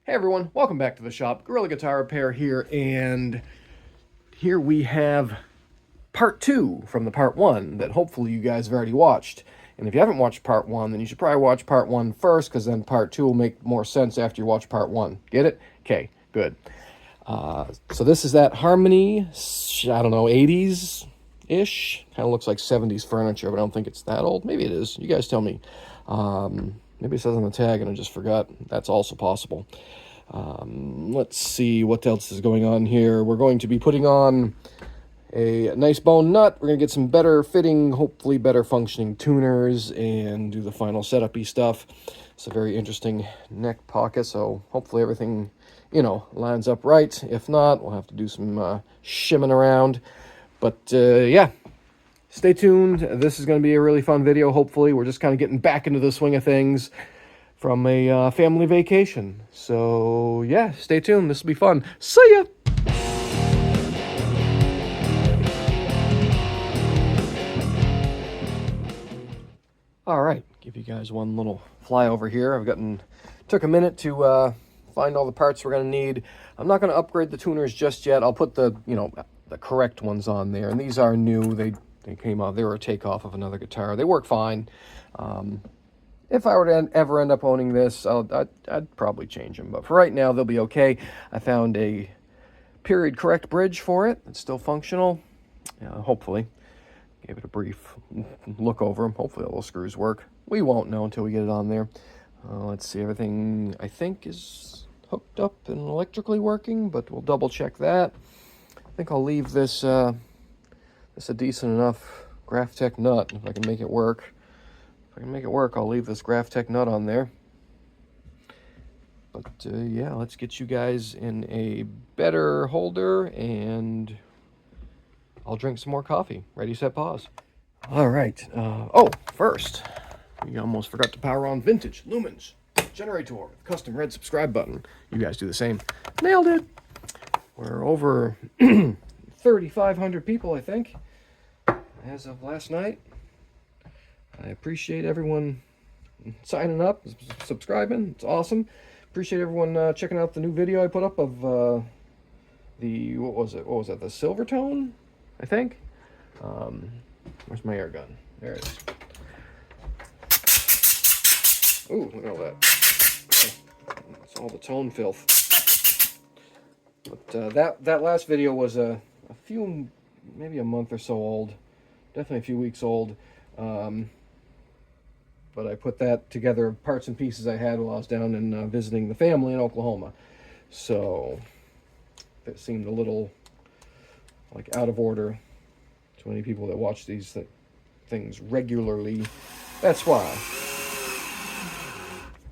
Hey everyone, welcome back to the shop. Gorilla Guitar Repair here, and here we have part 2 from the part 1 that hopefully you guys have already watched. And if you haven't watched part 1, then you should probably watch part 1 first, because then part 2 will make more sense after you watch part 1. Get it? Okay, good. So this is that Harmony, I don't know, 80s-ish? Kind of looks like 70s furniture, but I don't think it's that old. Maybe it is. You guys tell me. Maybe it says on the tag and I just forgot. That's also possible. Let's see what else is going on here. We're going to be putting on a nice bone nut. We're going to get some better fitting, hopefully better functioning tuners, and do the final setup-y stuff. It's a very interesting neck pocket, so hopefully everything, lines up right. If not, we'll have to do some shimming around. But yeah, stay tuned. This is going to be a really fun video, hopefully. We're just kind of getting back into the swing of things from a family vacation. So, yeah, stay tuned. This will be fun. See ya! All right, give you guys one little flyover here. Took a minute to find all the parts we're going to need. I'm not going to upgrade the tuners just yet. I'll put the correct ones on there. And these are new. They came out. They were a takeoff of another guitar. They work fine. If I were to ever end up owning this, I'd probably change them. But for right now, they'll be okay. I found a period correct bridge for it. It's still functional. Hopefully. Gave it a brief look over them. Hopefully all those screws work. We won't know until we get it on there. Let's see. Everything, I think, is hooked up and electrically working, but we'll double check that. I think I'll leave this a decent enough Graphtec nut if I can make it work. If I can make it work, I'll leave this Graphtec nut on there. But yeah, let's get you guys in a better holder, and I'll drink some more coffee. Ready, set, pause. All right. First, we almost forgot to power on vintage lumens generator with custom red subscribe button. You guys do the same. Nailed it. We're over 3,500 people, I think, as of last night. I appreciate everyone signing up, subscribing. It's awesome. Appreciate everyone checking out the new video I put up of what was it? The silver tone, I think. Where's my air gun? There it is. Ooh, look at all that. It's all the tone filth. But that last video was a few, maybe a month or so old. Definitely a few weeks old. But I put that together, parts and pieces I had while I was down and visiting the family in Oklahoma. So it seemed a little like out of order to many people that watch these things regularly. That's why.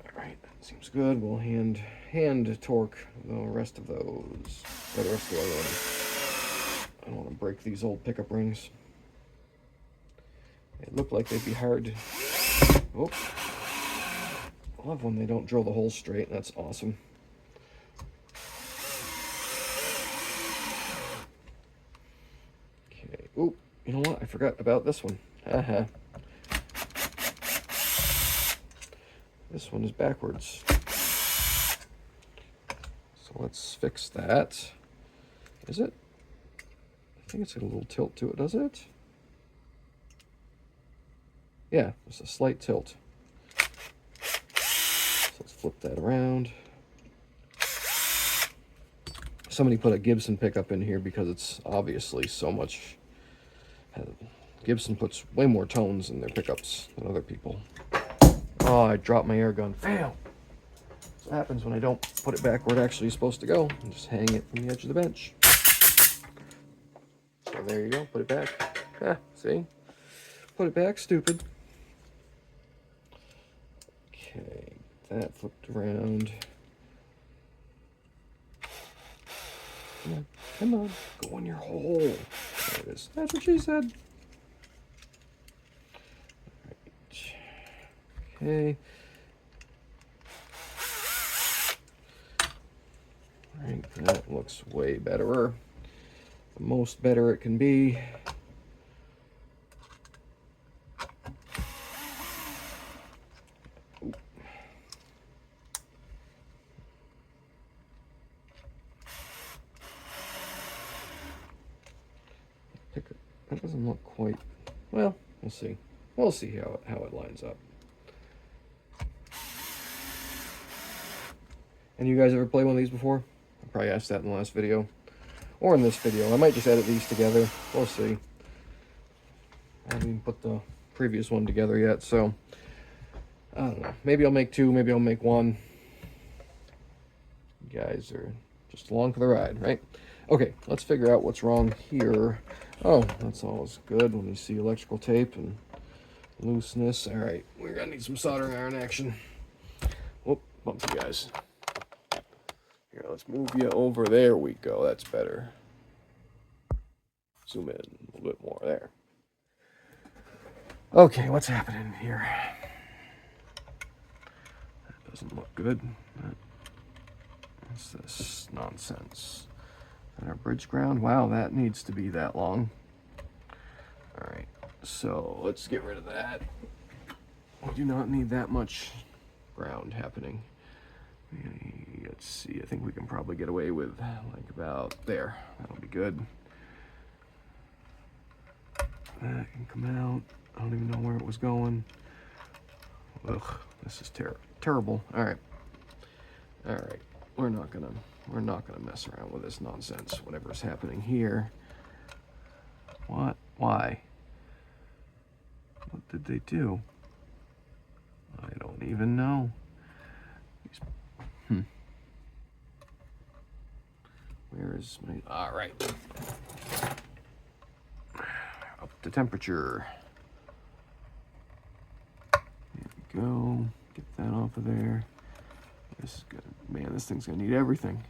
All right, that seems good. We'll hand torque the rest of those. Or the rest of the other ones. I don't want to break these old pickup rings. It looked like they'd be hard. Oh, I love when they don't drill the holes straight. That's awesome. Okay. Oh, you know what? I forgot about this one. Haha. This one is backwards. So let's fix that. Is it? I think it's got a little tilt to it, does it? Yeah, there's a slight tilt. So let's flip that around. Somebody put a Gibson pickup in here because it's obviously so much. Gibson puts way more tones in their pickups than other people. Oh, I dropped my air gun. Fail! That's what happens when I don't put it back where it actually is supposed to go. I'm just hang it from the edge of the bench. So there you go. Put it back. Ah, see? Put it back, stupid. Okay, that flipped around. Come on, go in your hole. There it is. That's what she said. All right. Okay. All right, that looks way betterer. The most better it can be. That doesn't look quite, well, we'll see. We'll see how it lines up. And you guys ever play one of these before? I probably asked that in the last video. Or in this video. I might just edit these together. We'll see. I haven't even put the previous one together yet, so I don't know. Maybe I'll make two, maybe I'll make one. You guys are just along for the ride, right? Okay, let's figure out what's wrong here. Oh, that's always good when you see electrical tape and looseness. All right, we're gonna need some soldering iron action. Whoop, bump you guys. Here, let's move you over. There we go. That's better. Zoom in a little bit more there. Okay, what's happening here? That doesn't look good. What's this nonsense? And our bridge ground? Wow, that needs to be that long. All right, so let's get rid of that. We do not need that much ground happening. Let's see, I think we can probably get away with like about there. That'll be good. That can come out. I don't even know where it was going. Ugh, this is terrible. All right. We're not gonna mess around with this nonsense. Whatever's happening here. What? Why? What did they do? I don't even know. Where is my... All right. Up to temperature. There we go. Get that off of there. This is good. Man, this thing's gonna need everything.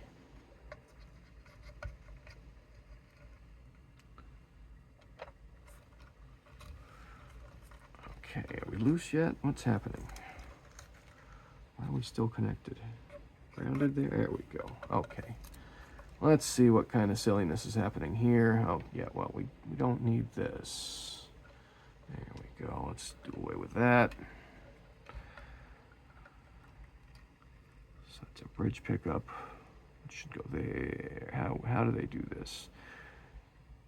Okay, are we loose yet? What's happening? Why are we still connected? Grounded there? There we go. Okay. Let's see what kind of silliness is happening here. Oh, yeah, well, we don't need this. There we go. Let's do away with that. So that's a bridge pickup. It should go there. How do they do this?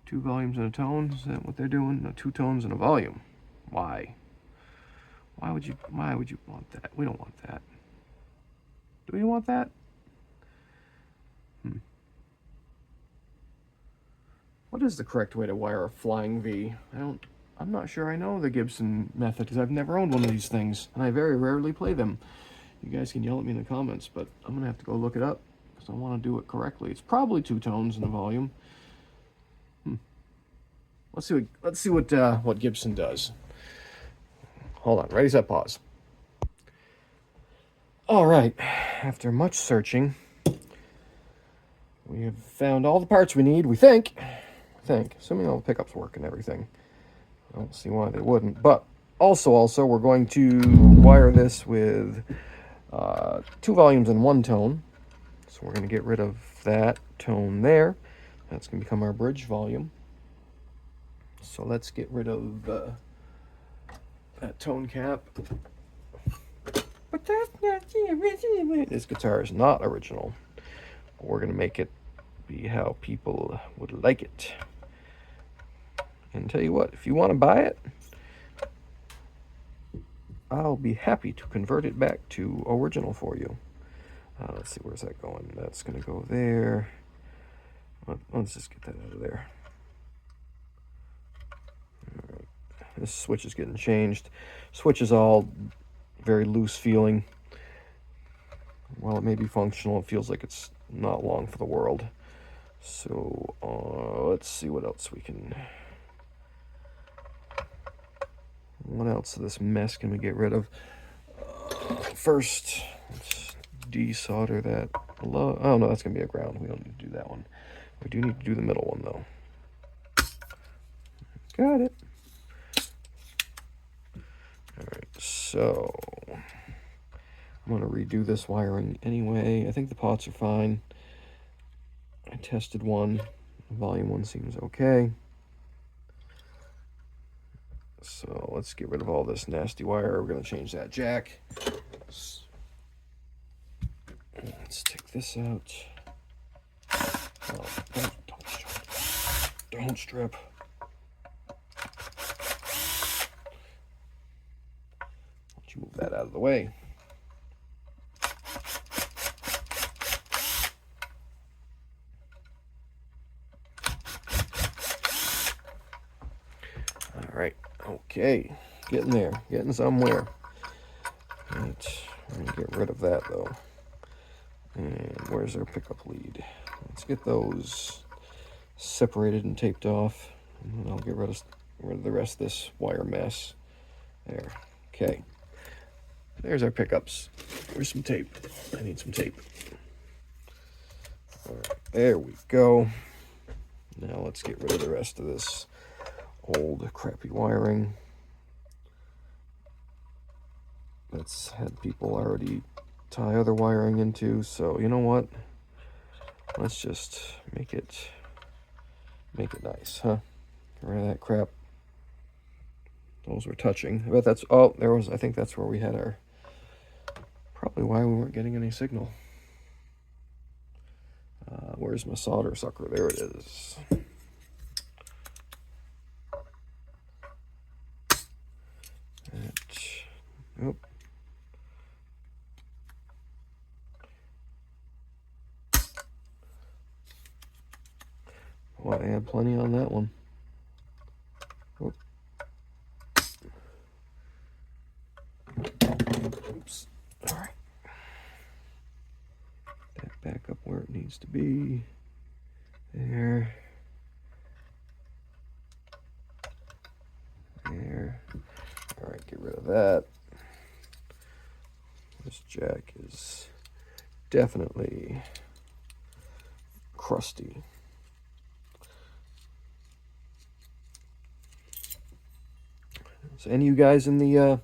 2 volumes and a tone? Is that what they're doing? No, 2 tones and a volume. Why? Why would you want that? We don't want that. Do we want that? What is the correct way to wire a flying V? I'm not sure I know the Gibson method because I've never owned one of these things and I very rarely play them. You guys can yell at me in the comments, but I'm gonna have to go look it up because I want to do it correctly. It's probably 2 tones in a volume. Let's see what Gibson does. Hold on, ready, set, pause. All right, after much searching, we have found all the parts we need, we think, assuming all the pickups work and everything. I don't see why they wouldn't, but also we're going to wire this with 2 volumes and 1 tone. So we're going to get rid of that tone there. That's going to become our bridge volume. So let's get rid of that tone cap. But that's not the original. This guitar is not original. We're going to make it be how people would like it. And tell you what, if you want to buy it, I'll be happy to convert it back to original for you. Let's see, where's that going? That's going to go there. Let's just get that out of there. All right. This switch is getting changed. Switch is all very loose feeling. While it may be functional, it feels like it's not long for the world. So let's see what else we can... What else of this mess can we get rid of? First, let's desolder that below. Oh no, that's gonna be a ground. We don't need to do that one. We do need to do the middle one though. Got it. All right, so I'm gonna redo this wiring anyway. I think the pots are fine. I tested one. Volume 1 seems okay. So let's get rid of all this nasty wire. We're going to change that jack. Let's take this out. Oh, don't strip. Let's move that out of the way. All right, okay, getting there, getting somewhere. Right, I'm gonna get rid of that though. And where's our pickup lead? Let's get those separated and taped off, and then I'll get rid of the rest of this wire mess. There, okay. There's our pickups. Where's some tape? I need some tape. All right, there we go. Now let's get rid of the rest of this old crappy wiring that's had people already tie other wiring into. So you know what? Let's just make it nice, huh? Get rid of that crap. Those were touching. I bet that's, oh, there was, I think that's where we had our, probably why we weren't getting any signal. Where's my solder sucker? There it is. Nope. Well, I had plenty on that one. Oop. Oops. All right. That back up where it needs to be. There. There. All right, get rid of that. This jack is definitely crusty. So any of you guys in the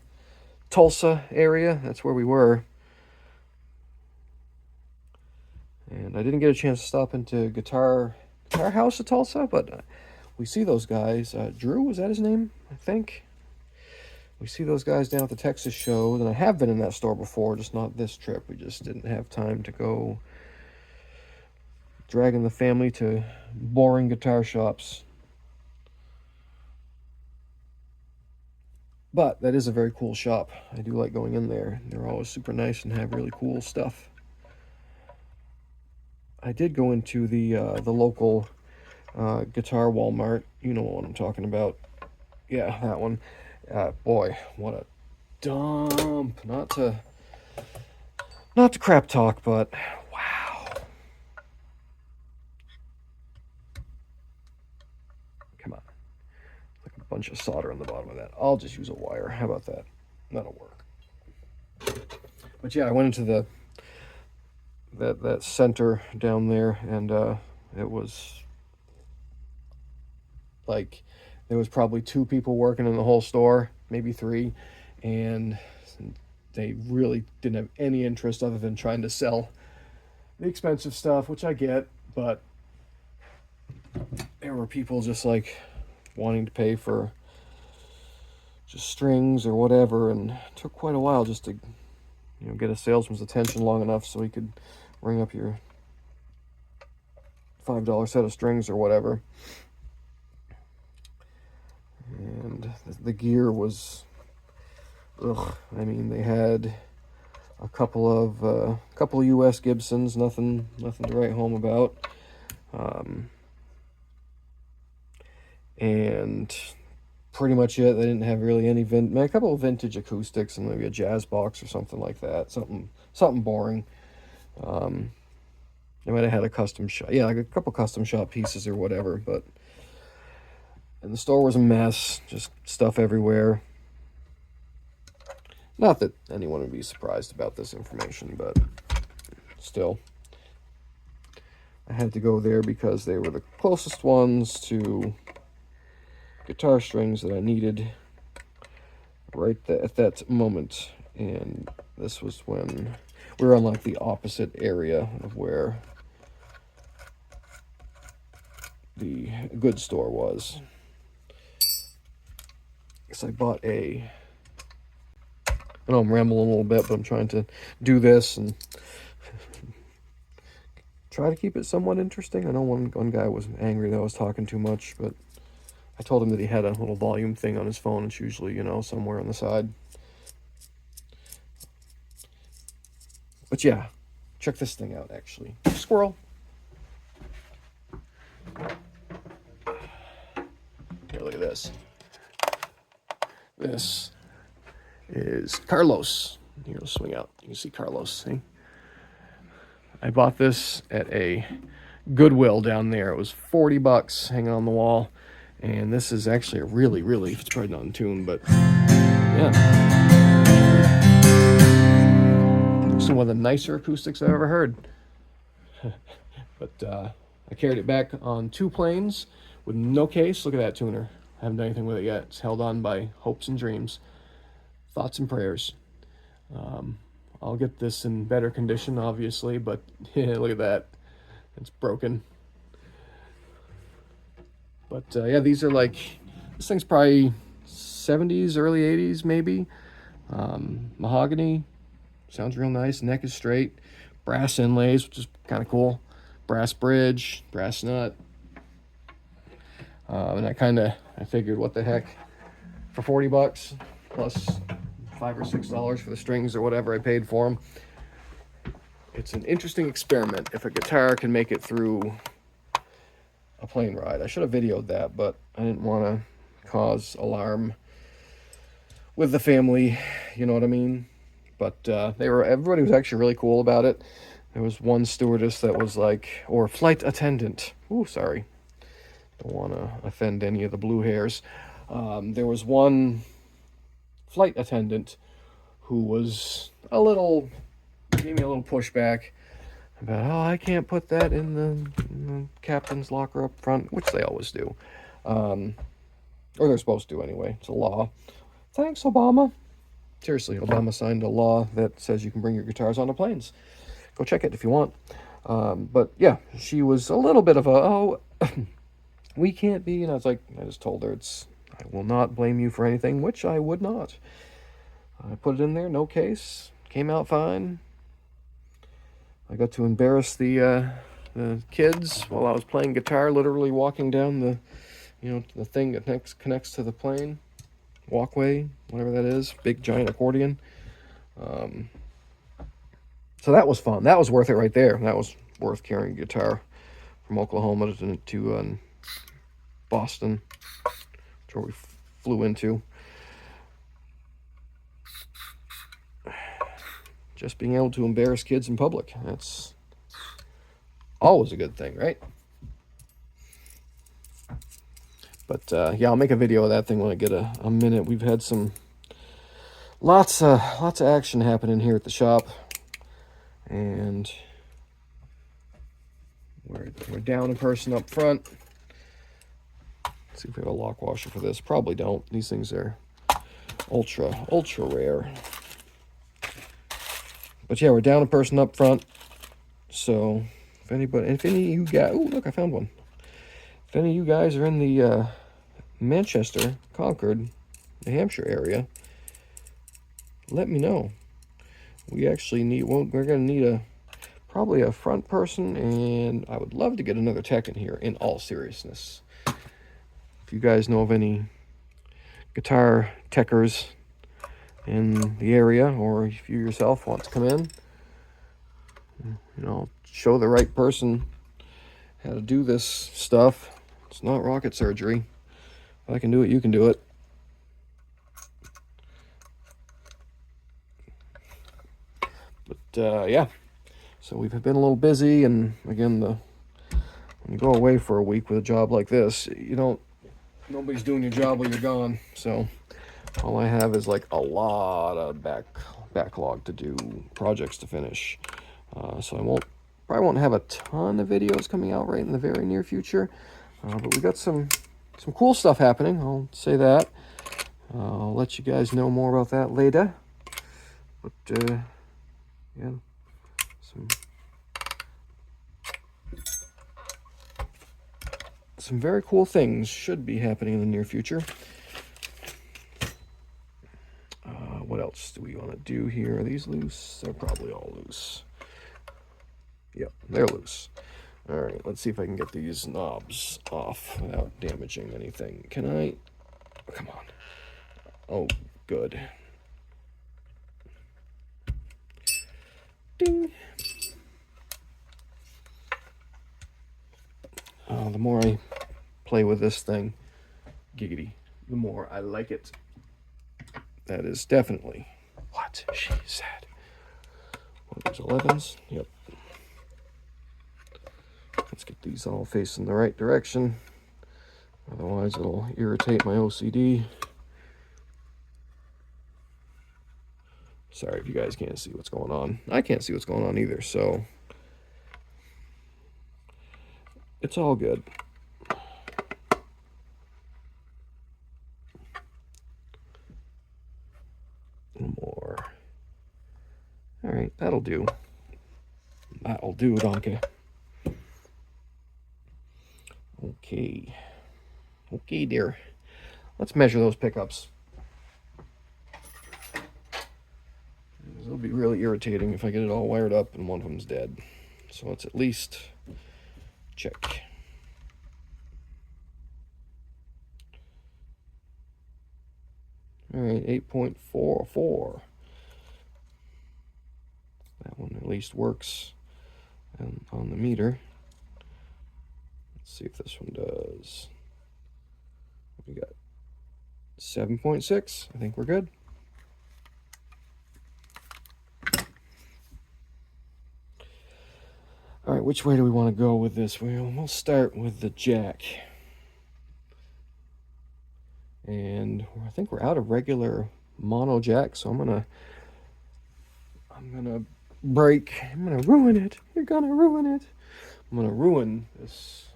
Tulsa area? That's where we were. And I didn't get a chance to stop into Guitar House of Tulsa, but we see those guys. Drew, was that his name? I think. We see those guys down at the Texas show. And I have been in that store before, just not this trip. We just didn't have time to go dragging the family to boring guitar shops. But that is a very cool shop. I do like going in there. They're always super nice and have really cool stuff. I did go into the local guitar Walmart. You know what I'm talking about. Yeah, that one. Boy, what a dump. Not to crap talk, but wow. Come on. Like a bunch of solder on the bottom of that. I'll just use a wire. How about that? That'll work. But yeah, I went into that center down there, and it was like there was probably 2 people working in the whole store, maybe 3, and they really didn't have any interest other than trying to sell the expensive stuff, which I get, but there were people just like wanting to pay for just strings or whatever, and it took quite a while just to get a salesman's attention long enough so he could ring up your $5 set of strings or whatever. And the gear was, ugh. I mean, they had a couple of U.S. Gibsons, nothing to write home about, and pretty much it. They didn't have really any a couple of vintage acoustics and maybe a jazz box or something like that. Something boring. They might have had a custom shop, like a couple custom shop pieces or whatever, but. And the store was a mess, just stuff everywhere. Not that anyone would be surprised about this information, but still. I had to go there because they were the closest ones to guitar strings that I needed right at that moment. And this was when we were on like the opposite area of where the goods store was. Because I bought I know I'm rambling a little bit, but I'm trying to do this and try to keep it somewhat interesting. I know one guy was angry that I was talking too much, but I told him that he had a little volume thing on his phone. It's usually, somewhere on the side. But yeah, check this thing out, actually. Squirrel. Here, look at this. This is Carlos. Here, let's swing out. You can see Carlos, see? I bought this at a Goodwill down there. It was 40 bucks hanging on the wall. And this is actually a really, it's probably not in tune, but yeah. Some of the nicer acoustics I've ever heard. But I carried it back on 2 planes with no case. Look at that tuner. I haven't done anything with it yet. It's held on by hopes and dreams, thoughts and prayers. I'll get this in better condition, obviously, but yeah, look at that. It's broken. But yeah, these are like, this thing's probably 70s, early 80s maybe. Mahogany, sounds real nice. Neck is straight. Brass inlays, which is kind of cool. Brass bridge, brass nut. And I figured, what the heck, for 40 bucks plus $5 or $6 for the strings or whatever I paid for them. It's an interesting experiment if a guitar can make it through a plane ride. I should have videoed that, but I didn't want to cause alarm with the family, you know what I mean? But everybody was actually really cool about it. There was one stewardess that was like, or flight attendant. Ooh, sorry. Don't want to offend any of the blue hairs. There was one flight attendant who was gave me a little pushback about, oh, I can't put that in the captain's locker up front, which they always do. Or they're supposed to anyway. It's a law. Thanks, Obama. Seriously, Obama signed a law that says you can bring your guitars onto planes. Go check it if you want. But yeah, she was a little bit of a, we can't be, and I was like, I just told her I will not blame you for anything, which I would not. I put it in there, no case, came out fine. I got to embarrass the kids while I was playing guitar, literally walking down the thing that connects to the plane, walkway, whatever that is, big giant accordion. So that was fun. That was worth it right there. That was worth carrying a guitar from Oklahoma to Boston, which where we flew into. Just being able to embarrass kids in public. That's always a good thing, right? But yeah, I'll make a video of that thing when I get a minute. We've had lots of action happening here at the shop. And we're down a person up front. Let's see if we have a lock washer for this. Probably don't. These things are ultra rare. But yeah, we're down a person up front. So if any of you guys, oh look, I found one. If any of you guys are in the Manchester, Concord, New Hampshire area, let me know. We actually we're gonna need probably a front person, and I would love to get another tech in here, in all seriousness. If you guys know of any guitar techers in the area, or if you yourself want to come in, show the right person how to do this stuff. It's not rocket surgery. If I can do it, you can do it. But yeah, so we've been a little busy, and again, when you go away for a week with a job like this, nobody's doing your job while you're gone. So all I have is like a lot of backlog to do, projects to finish. So I probably won't have a ton of videos coming out right in the very near future. But we got some cool stuff happening. I'll say that. I'll let you guys know more about that later. But yeah, some very cool things should be happening in the near future. What else do we want to do here? Are these loose? They're probably all loose. Yep, they're loose. All right, let's see if I can get these knobs off without damaging anything. Can I? Oh, come on. Oh, good. Ding. Oh, the more I play with this thing, giggity, the more I like it. That is definitely what she said. What, those 11s? Yep. Let's get these all facing the right direction. Otherwise, it'll irritate my OCD. Sorry if you guys can't see what's going on. I can't see what's going on either, so it's all good. More. All right, that'll do. That'll do, donkey. Okay. Okay, dear. Let's measure those pickups. It'll be really irritating if I get it all wired up and one of them's dead. So let's at least check. All right, 8.44. That one at least works on the meter. Let's see if this one does. We got 7.6. I think we're good. All right, which way do we want to go with this? We'll start with the jack. And I think we're out of regular mono jack, so I'm gonna break. I'm gonna ruin it. You're gonna ruin it. I'm gonna ruin this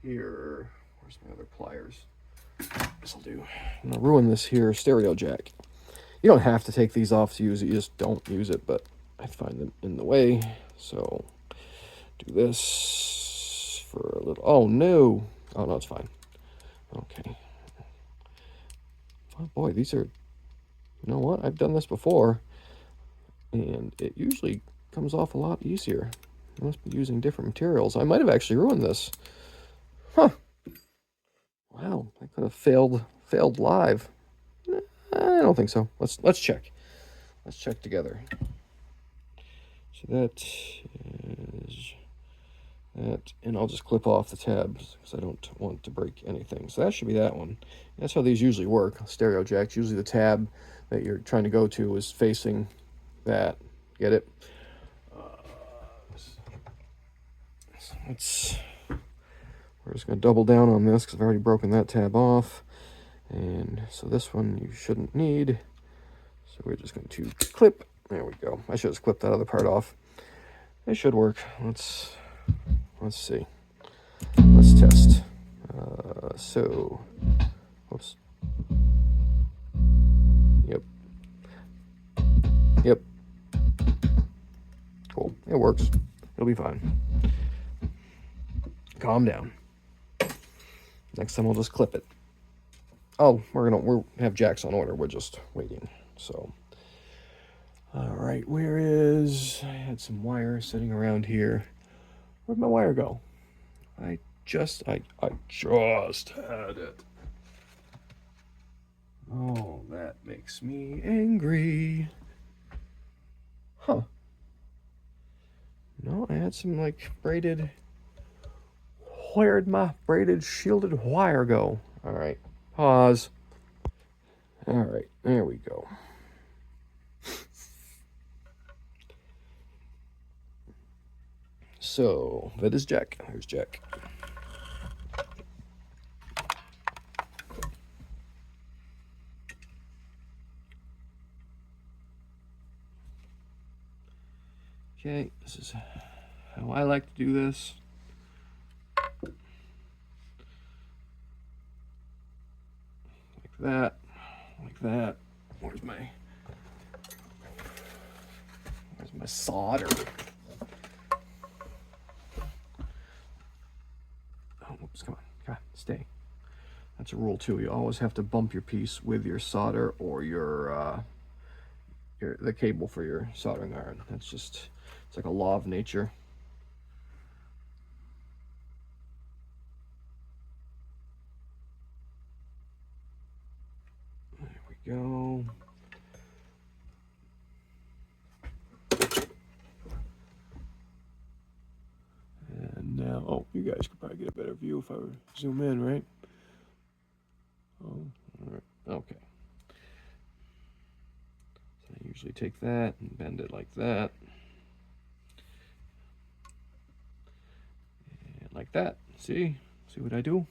here. Where's my other pliers? This'll do. I'm gonna ruin this here stereo jack. You don't have to take these off to use it. You just don't use it, but I find them in the way. So do this for a little. Oh no! Oh no, it's fine. Okay. Oh boy, these are. You know what? I've done this before, and it usually comes off a lot easier. I must be using different materials. I might have actually ruined this. Huh. Wow, I could have failed live. I don't think so. Let's check. Let's check together. So that is that, and I'll just clip off the tabs because I don't want to break anything. So that should be that one. That's how these usually work. Stereo jacks. Usually the tab that you're trying to go to is facing that. Get it? We're just going to double down on this because I've already broken that tab off. And so this one you shouldn't need. So we're just going to clip. There we go. I should have clipped that other part off. It should work. Let's see. Let's test. So, whoops. Yep. Cool. It works. It'll be fine. Calm down. Next time we'll just clip it. Oh, we have jacks on order. We're just waiting. So, all right. Where is? I had some wire sitting around here. Where'd my wire go? I just had it. Oh, that makes me angry. Huh. No, I had some like braided. Where'd my braided shielded wire go? All right. Pause. All right. There we go. So that is Jack. There's Jack. Okay, this is how I like to do this. Like that, like that. Where's my solder? Oh, whoops, come on, stay. That's a rule too. You always have to bump your piece with your solder or the cable for your soldering iron. That's just, it's like a law of nature. There we go. And now Oh, you guys could probably get a better view if I zoom in, right? Oh, all right. Okay. So I usually take that and bend it like that. And like that. See? See what I do?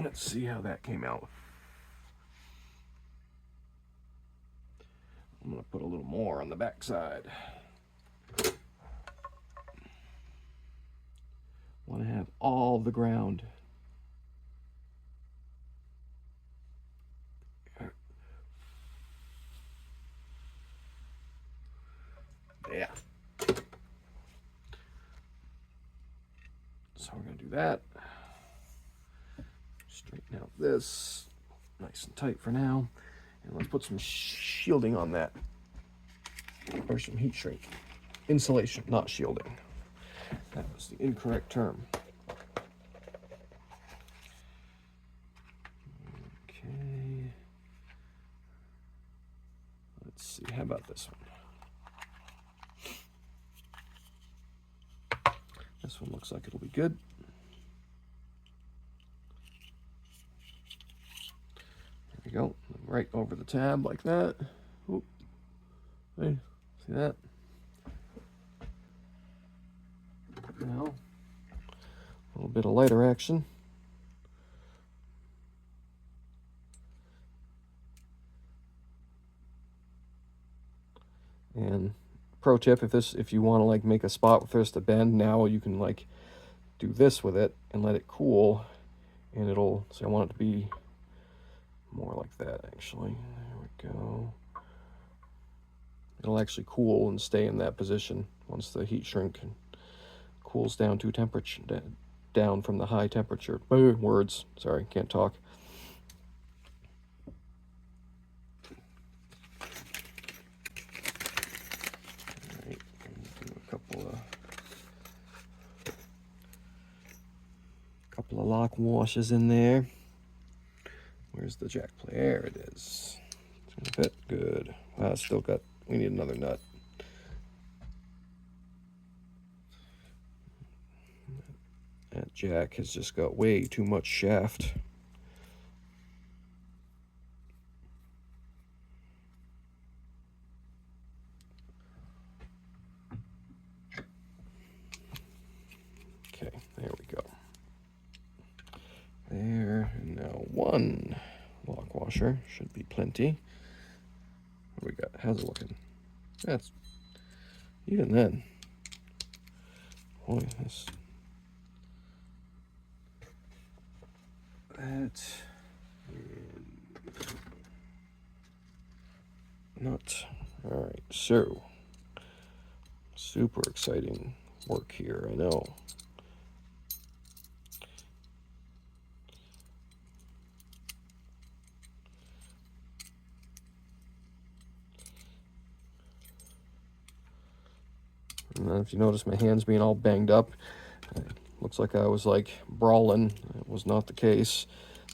Let's see how that came out. I'm going to put a little more on the back side. Want to have all the ground. Yeah. So we're going to do that. Straighten out this. Nice and tight for now. And let's put some shielding on that. Or some heat shrink. Insulation, not shielding. That was the incorrect term. Okay. Let's see, how about this one? This one looks like it'll be good. There we go. Right over the tab like that. Oop. Hey, see that? Now, a little bit of lighter action. And pro tip, if you want to like make a spot with this to bend, now you can like do this with it and let it cool, and it'll, see, I want it to be more like that actually. There we go. It'll actually cool and stay in that position once the heat shrink cools down to temperature, down from the high temperature. Words, sorry, can't talk. All right, do a couple of lock washes in there. Where's the jack plate? There it is. It's gonna fit good. Wow, it's still got, we need another nut. That jack has just got way too much shaft. Okay, there we go. There, and now one lock washer should be plenty. What do we got? How's it looking? That's, even then, boy, this, that, nut. All right, so super exciting work here, I know. And if you notice my hands being all banged up, looks like I was like brawling. It was not the case.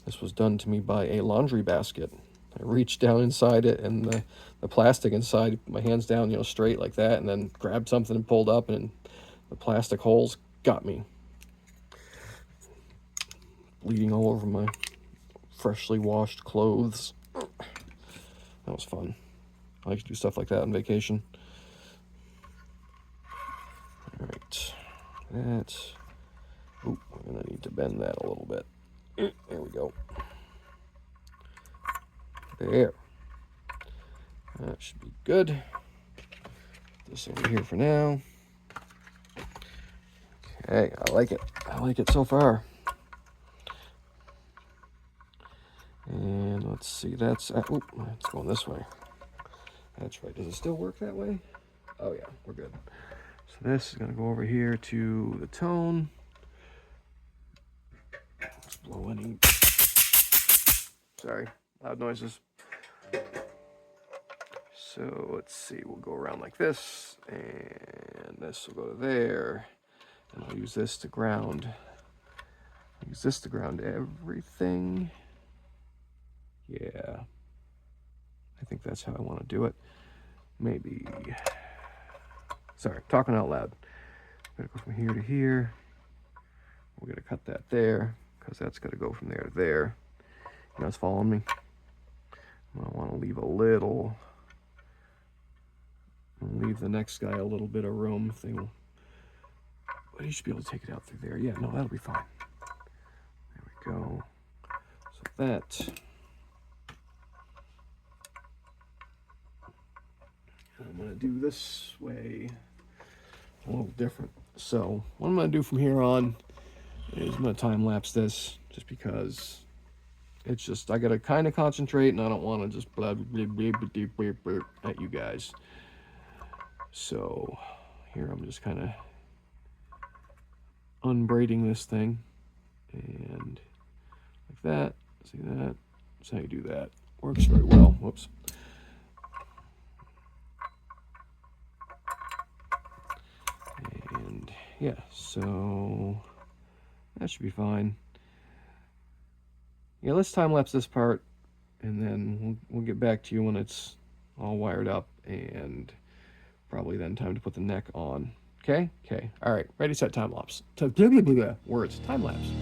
This was done to me by a laundry basket. I reached down inside it, and the plastic inside, my hands down, you know, straight like that, and then grabbed something and pulled up, and the plastic holes got me. Bleeding all over my freshly washed clothes. That was fun. I like to do stuff like that on vacation. All right, that. Oop, I'm gonna need to bend that a little bit. There we go. There. That should be good. Put this over here for now. Okay, I like it. I like it so far. And let's see, that's, oop, it's going this way. That's right. Does it still work that way? Oh yeah, we're good. So this is gonna go over here to the tone. Let's blow any, sorry, loud noises. So let's see, we'll go around like this, and this will go to there, and I'll use this to ground. Use this to ground everything. Yeah, I think that's how I want to do it. Maybe, sorry, talking out loud. Gotta go from here to here. We're gonna cut that there, because that's gonna go from there to there. You guys following me? I want to leave a little, leave the next guy a little bit of room. If they will, but he should be able to take it out through there. Yeah, no, that'll be fine. There we go. So that, I'm gonna do this way a little different. So what I'm gonna do from here on is I'm gonna time lapse this, just because it's just, I gotta kind of concentrate, and I don't want to just blah, blah, blah, blah, blah, blah, at you guys. So here I'm just kind of unbraiding this thing, and like that. See that? That's how you do that. Works very well. Whoops. And yeah, so that should be fine. Yeah, let's time lapse this part, and then we'll get back to you when it's all wired up, and probably then time to put the neck on. Okay? Okay. All right. Ready, set, time lapse. Words. Time lapse.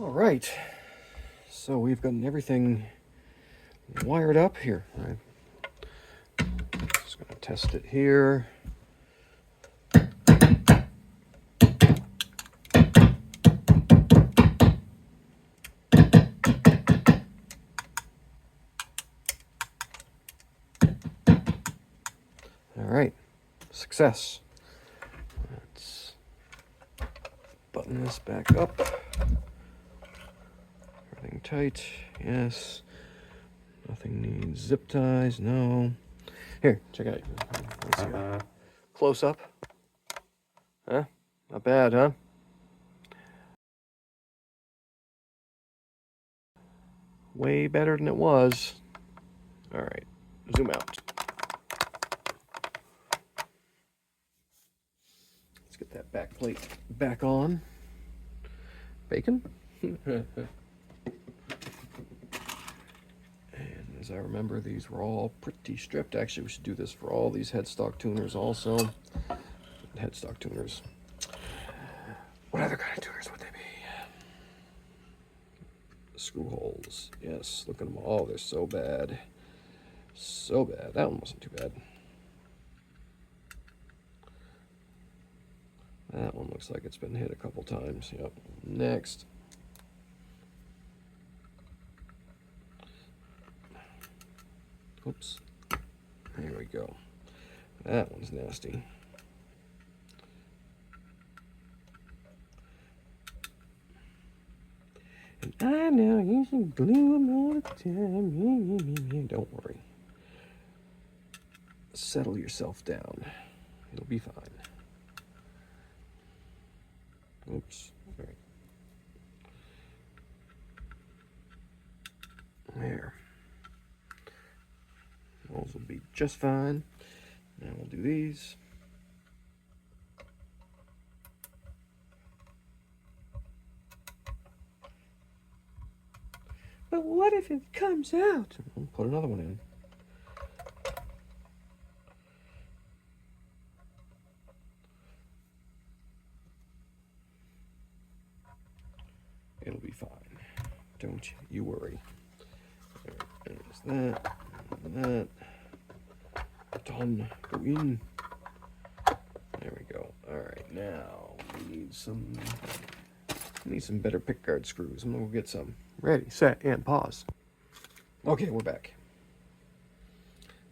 All right, so we've gotten everything wired up here. I'm just going to test it here. All right, success. Let's button this back up. Everything tight, yes. Nothing needs zip ties, no. Here, check it out. Let's see. Close up. Huh? Not bad, huh? Way better than it was. All right, zoom out. Let's get that back plate back on. Bacon? And as I remember, these were all pretty stripped. Actually, we should do this for all these headstock tuners also. Headstock tuners. What other kind of tuners would they be? Screw holes. Yes, look at them all. They're so bad. So bad. That one wasn't too bad. That one looks like it's been hit a couple times. Yep. Next. Oops. There we go. That one's nasty. And I know you should glue them all the time. Don't worry. Settle yourself down. It'll be fine. Oops. All right. There. Those will be just fine. Now we'll do these. But what if it comes out? We'll put another one in. It'll be fine. Don't you worry. There's that. That. Done. Go in. There we go. Alright, now we need some better pickguard screws. I'm gonna go get some. Ready, set, and pause. Okay, we're back.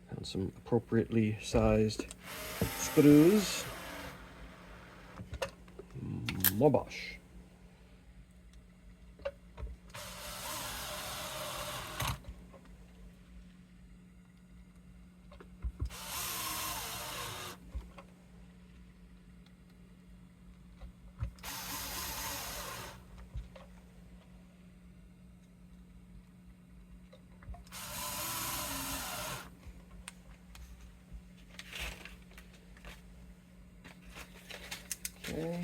Found some appropriately sized screws. Mobosh. Okay.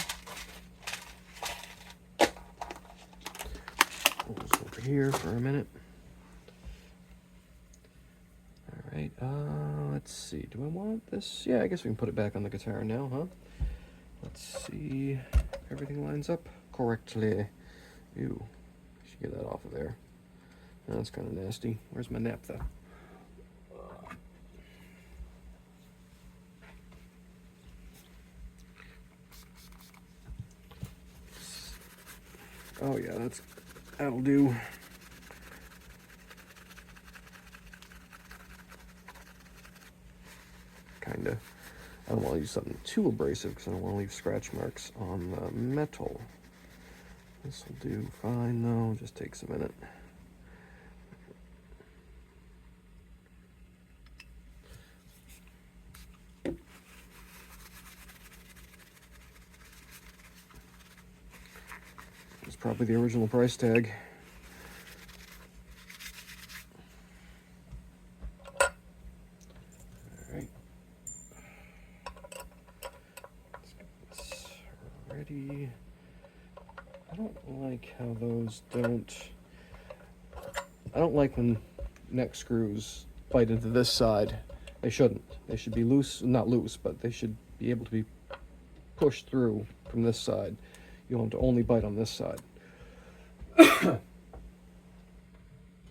Pulls over here for a minute. All right. Let's see. Do I want this? Yeah, I guess we can put it back on the guitar now, huh? Let's see if everything lines up correctly. Ew. Should get that off of there. That's kind of nasty. Where's my naphtha? Oh yeah, that'll do. Kinda. I don't want to use something too abrasive because I don't want to leave scratch marks on the metal. This will do fine though, just takes a minute. It's probably the original price tag. Alright. Let's get this ready. I don't like how those don't... I don't like when neck screws bite into this side. They shouldn't. They should be loose, not loose, but they should be able to be pushed through from this side. You want them to only bite on this side.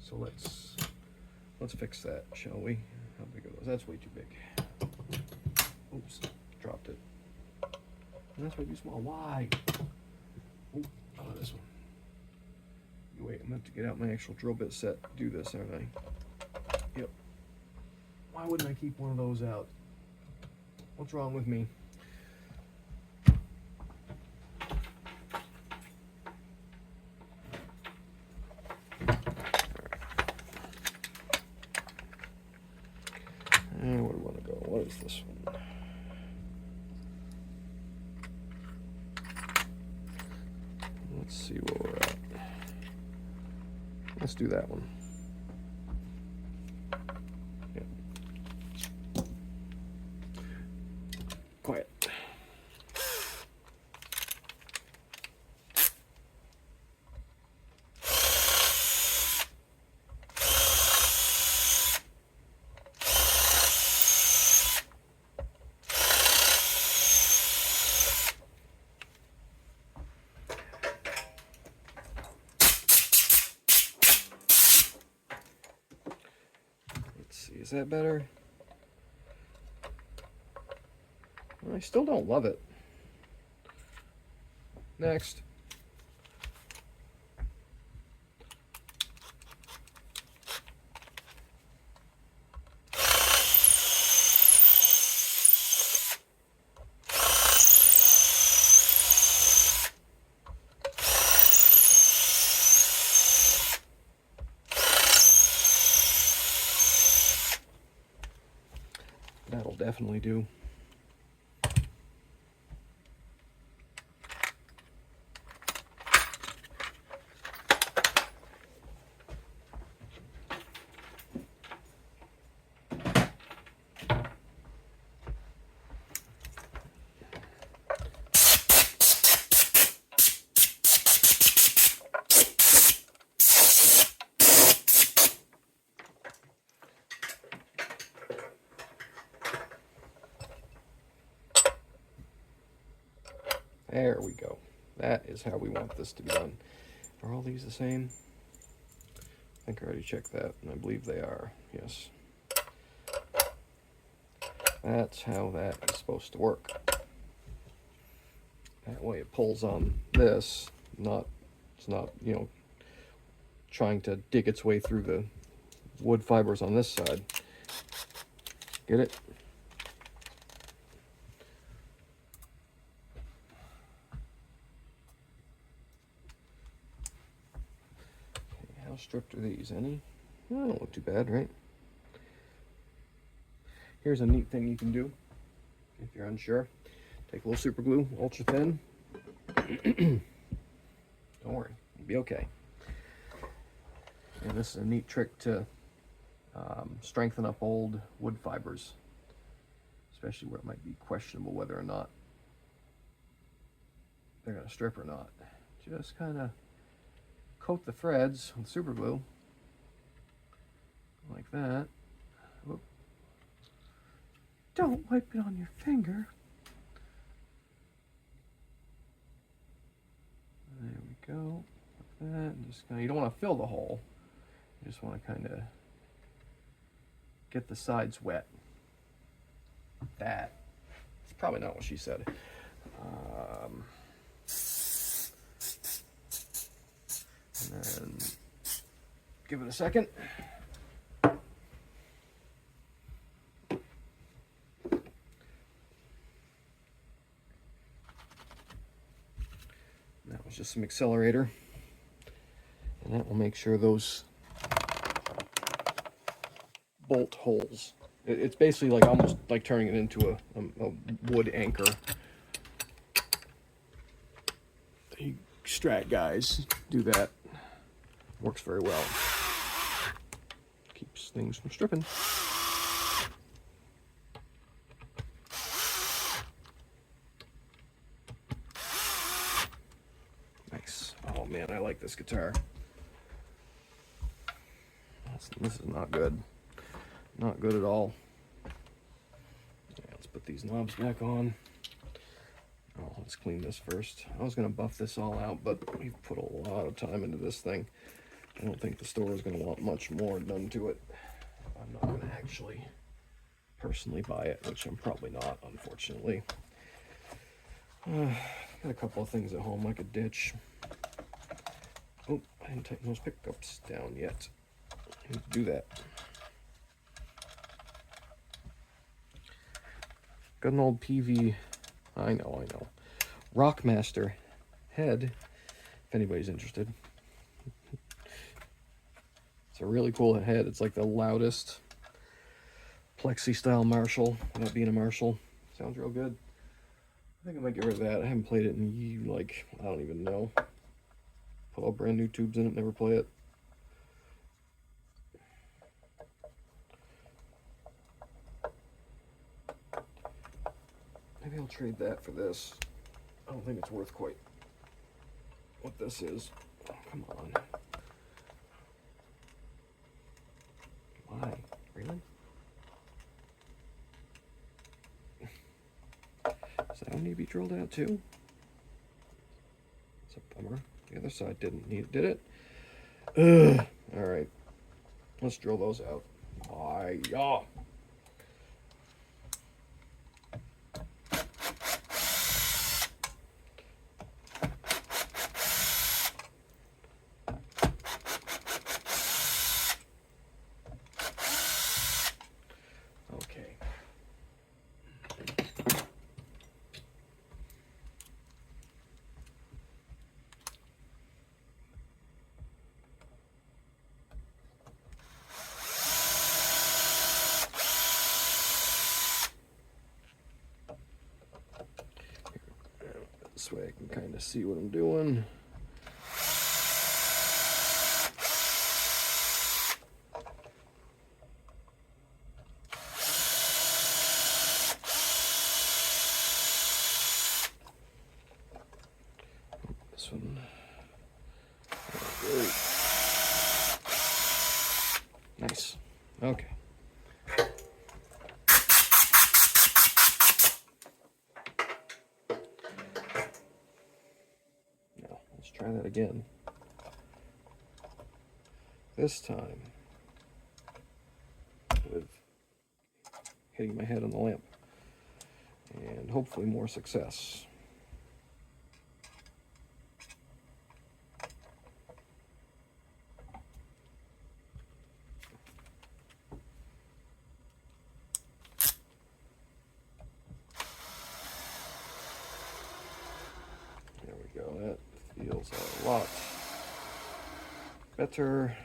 So let's fix that, shall we? How big are those? That's way too big. Oops, dropped it. And that's way too small. Why? Oh, this one. Wait, I'm gonna have to get out my actual drill bit set to do this, aren't I? Yep. Why wouldn't I keep one of those out? What's wrong with me? Where do we want to go? What is this one? Let's see where we're at. Let's do that one. Yeah. Quiet. Is that better? Well, I still don't love it. Next. definitely do. There we go. That is how we want this to be done. Are all these the same? I think I already checked that, and I believe they are. Yes. That's how that is supposed to work. That way it pulls on this, it's not, you know, trying to dig its way through the wood fibers on this side. Get it? Okay, how stripped are these? Any? Oh, don't look too bad, right? Here's a neat thing you can do if you're unsure. Take a little super glue, ultra thin. Don't worry, you'll be okay. And this is a neat trick to strengthen up old wood fibers, especially where it might be questionable whether or not they're going to strip or not. Just kind of coat the threads with super glue like that. Whoop. Don't wipe it on your finger. There we go. Like that. And just kind of, you don't want to fill the hole. You just want to kind of get the sides wet. That's probably not what she said. And then give it a second. That was just some accelerator. And that will make sure those bolt holes. It's basically like almost like turning it into a wood anchor. You strat guys do that. Works very well. Keeps things from stripping. Nice. Oh man, I like this guitar. This is not good. Not good at all. Yeah, let's put these knobs back on. Oh, let's clean this first. I was going to buff this all out, but we've put a lot of time into this thing. I don't think the store is going to want much more done to it. I'm not going to actually personally buy it, which I'm probably not, unfortunately. Got a couple of things at home I could ditch. Oh, I didn't tighten those pickups down yet. I need to do that. Got an old PV, I know. Rockmaster head, if anybody's interested. It's a really cool head. It's like the loudest plexi style Marshall without being a Marshall. Sounds real good. I think I might get rid of that. I haven't played it in like, I don't even know. Put all brand new tubes in it, never play it. Maybe I'll trade that for this. I don't think it's worth quite what this is. Oh, come on. Why? Really? Does that one need to be drilled out too? It's a bummer. The other side didn't need it, did it? Ugh. Alright. Let's drill those out. Hi-ya! This way I can kind of see what I'm doing. This one. Great. Nice. Okay. Now, let's try that again. This time with hitting my head on the lamp. And hopefully more success. There we go. That feels a lot better.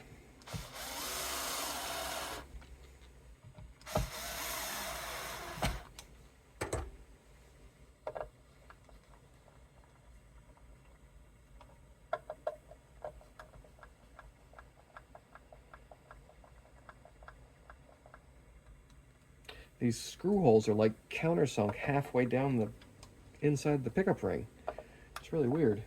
These screw holes are like countersunk halfway down the inside the pickup ring. It's really weird.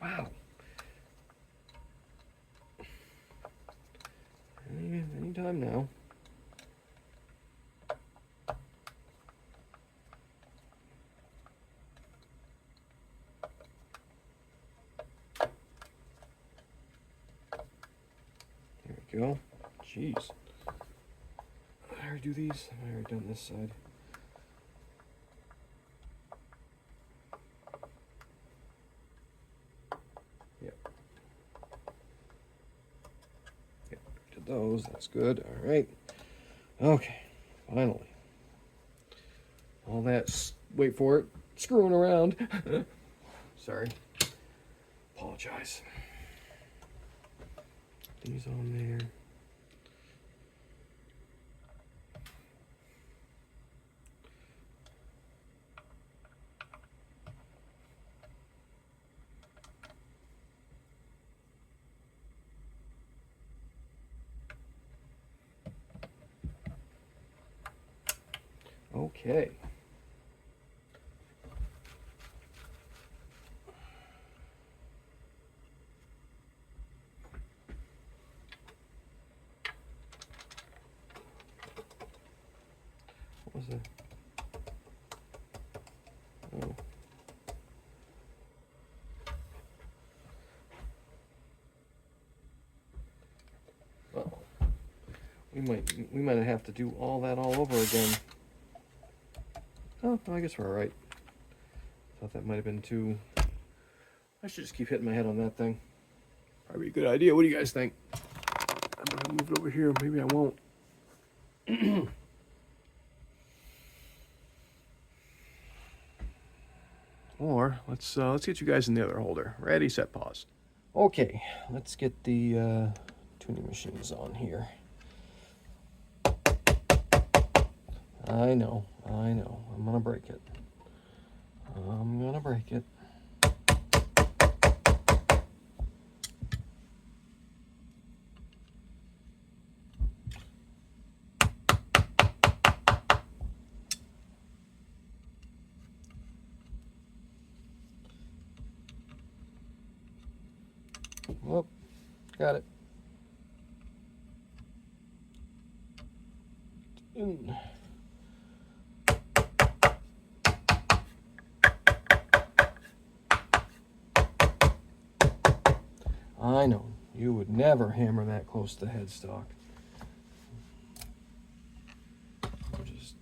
Wow. Anytime now. There we go. Jeez. I already do these. I already done this side. Yep. Yep. Did those. That's good. All right. Okay. Finally. All that, wait for it, screwing around. Sorry. Apologize. These on there. Okay. What was that? Oh. Uh-oh. We might have to do all that all over again. Oh, I guess we're all right. Thought that might have been too... I should just keep hitting my head on that thing. Probably a good idea. What do you guys think? I'm gonna move it over here. Maybe I won't. Or let's get you guys in the other holder. Ready, set, pause. Okay, let's get the tuning machines on here. I know. I'm gonna break it. Oh, got it. I know, you would never hammer that close to the headstock. Just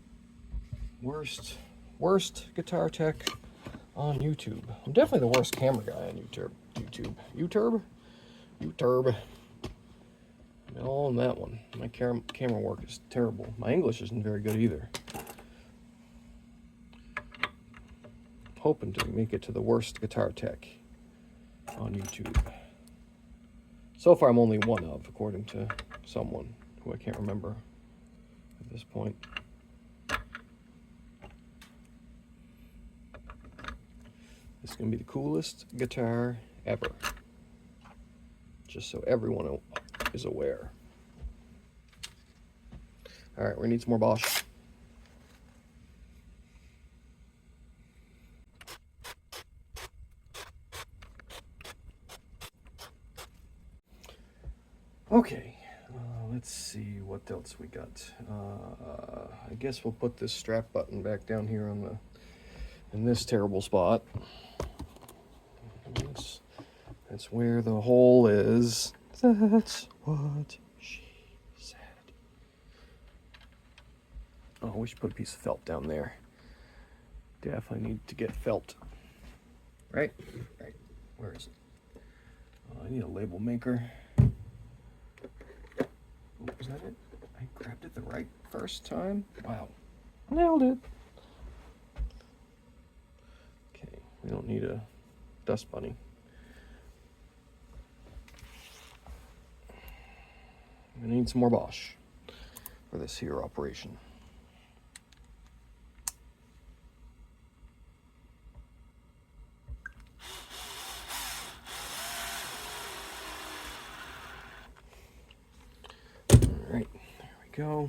worst guitar tech on YouTube. I'm definitely the worst camera guy on YouTube. YouTube. All on that one. My camera work is terrible. My English isn't very good either. hoping to make it to the worst guitar tech on YouTube. So far, I'm only one of, according to someone who I can't remember at this point. This is going to be the coolest guitar ever. Just so everyone is aware. All right, we need some more Bosch. Okay, let's see what else we got. I guess we'll put this strap button back down here on in this terrible spot. That's where the hole is. That's what she said. Oh, we should put a piece of felt down there. Definitely need to get felt. Right? Right. Where is it? Oh, I need a label maker. Oh, was that it? I grabbed it the right first time? Wow. Nailed it. Okay, we don't need a dust bunny. We need some more Bosch for this here operation. All right, there we go.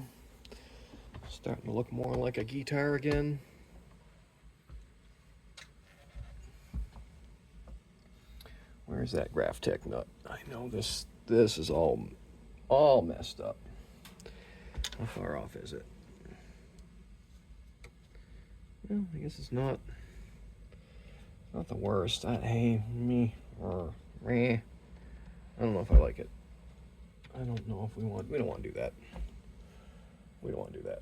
Starting to look more like a guitar again. Where's that Graphtec nut? I know this is all messed up. How far off is it? Well, I guess it's not the worst. I don't know if I like it. I don't know if we don't want to do that. We don't want to do that.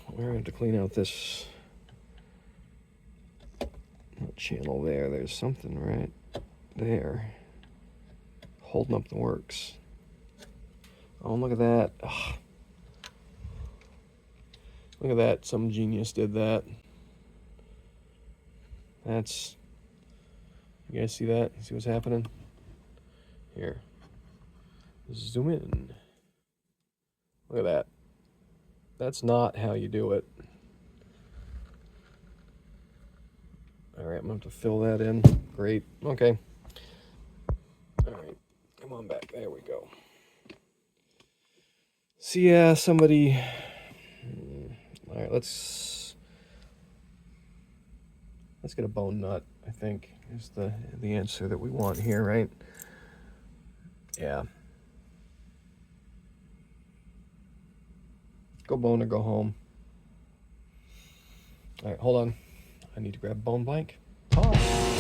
We're going to have to clean out this channel there. There's something right there holding up the works. Oh, look at that. Ugh. Look at that. Some genius did that. That's... You guys see that? See what's happening? Here. Zoom in. Look at that. That's not how you do it. Alright, I'm going to have to fill that in. Great. Okay. Alright. Come on back. There we go. So yeah, somebody... Alright, let's get a bone nut, I think, is the answer that we want here, right? Yeah. Go bone or go home. Alright, hold on. I need to grab a bone blank. Oh.